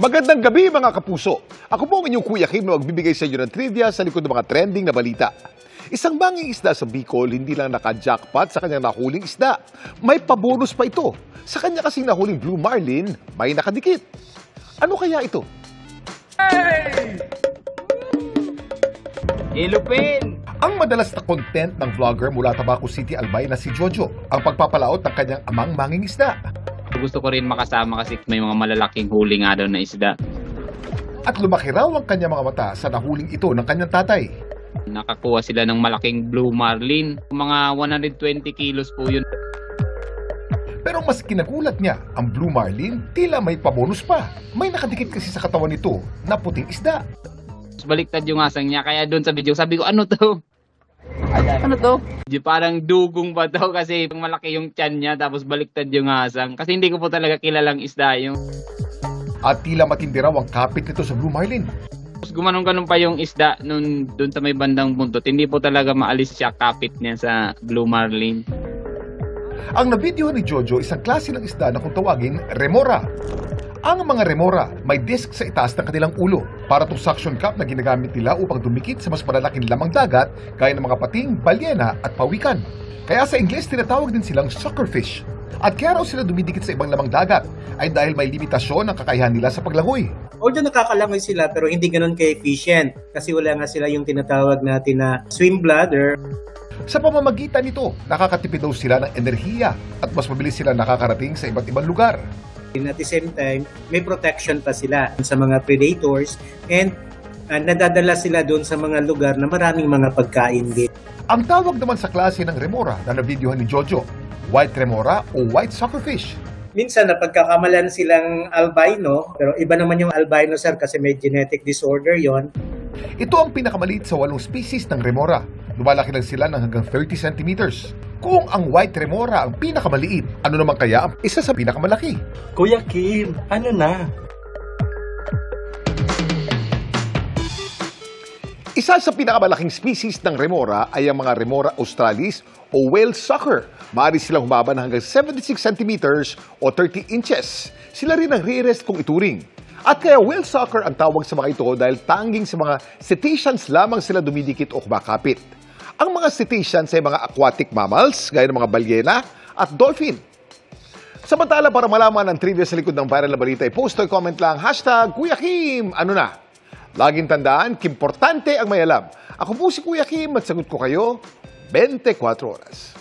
Magandang gabi mga kapuso. Ako po ang inyong Kuya Kim na magbibigay sa inyo ng trivia sa likod ng mga trending na balita. Isang banging isda sa Bicol hindi lang naka-jackpot sa kanyang nahuling isda. May pabonus pa ito. Sa kanya kasing nahuling Blue Marlin, may nakadikit. Ano kaya ito? Hey! Ilupin! Ang madalas na content ng vlogger mula Tabaco City, Albay na si Jojo, ang pagpapalaot ng kanyang amang manging isda. Gusto ko rin makasama kasi may mga malalaking huli nga daw na isda. At lumaki raw ang kanyang mga mata sa nahuling ito ng kanyang tatay. Nakakuha sila ng malaking Blue Marlin. Mga 120 kilos po yun. Pero mas kinagulat niya, ang Blue Marlin tila may pabonus pa. May nakadikit kasi sa katawan nito na puting isda. Baliktad yung asang niya. Kaya doon sa video, sabi ko, ano to? Ano to? Parang dugong ba to? Kasi malaki yung tiyan niya, tapos baliktad yung asang. Kasi hindi ko po talaga kilalang isda yung. At tila matindi raw ang kapit nito sa Blue Marlin. Tapos gumanong-ganon pa yung isda nun, doon sa may bandang buntot. Hindi po talaga maalis siya kapit niya sa Blue Marlin. Ang nabidyo ni Jojo isang klase ng isda na kung tawagin remora. Ang mga remora may disc sa itaas ng kanilang ulo para itong suction cup na ginagamit nila upang dumikit sa mas malalaking lamang dagat gaya ng mga pating, balyena at pawikan. Kaya sa Ingles tinatawag din silang suckerfish. At kaya raw sila dumidikit sa ibang lamang dagat ay dahil may limitasyon ang kakayahan nila sa paglangoy. Although nakakalangoy sila pero hindi ganun ka-efficient kasi wala nga sila yung tinatawag natin na swim bladder. Sa pamamagitan nito, nakakatipid daw sila ng enerhiya at mas mabilis sila nakakarating sa iba't ibang lugar. And at the same time, may protection pa sila sa mga predators and nadadala sila doon sa mga lugar na maraming mga pagkain din. Ang tawag naman sa klase ng remora na nabidyohan ni Jojo, white remora o white suckerfish. Minsan napagkakamalan silang albino, pero iba naman yung albino sir kasi may genetic disorder yon. Ito ang pinakamaliit sa 8 species ng remora. Lumalaki lang sila ng hanggang 30 centimeters. Kung ang white remora ang pinakamaliit, ano naman kaya ang isa sa pinakamalaki? Kuya Kim, ano na? Isa sa pinakamalaking species ng remora ay ang mga remora australis o whale sucker. Maaari silang humaba ng hanggang 76 centimeters o 30 inches. Sila rin ang rarest kung ituring. At kaya whale sucker ang tawag sa mga ito dahil tanging sa mga cetaceans lamang sila dumidikit o kumakapit. Ang mga cetaceans ay mga aquatic mammals, gaya ng mga balyena at dolphin. Samantala, para malaman ang trivia sa likod ng viral na balita, i-post o comment lang, #Kuya Kim, ano na? Laging tandaan, importante ang may alam. Ako po si Kuya Kim at sagot ko kayo 24 oras.